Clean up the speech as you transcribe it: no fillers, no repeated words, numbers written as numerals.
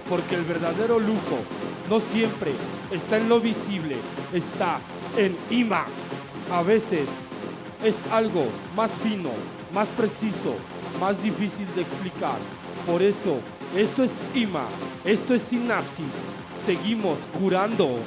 porque el verdadero lujo no siempre está en lo visible, está en IMA. A veces es algo más fino, más preciso, más difícil de explicar. Por eso, esto es IMA, esto es Sinapsis. Seguimos curando.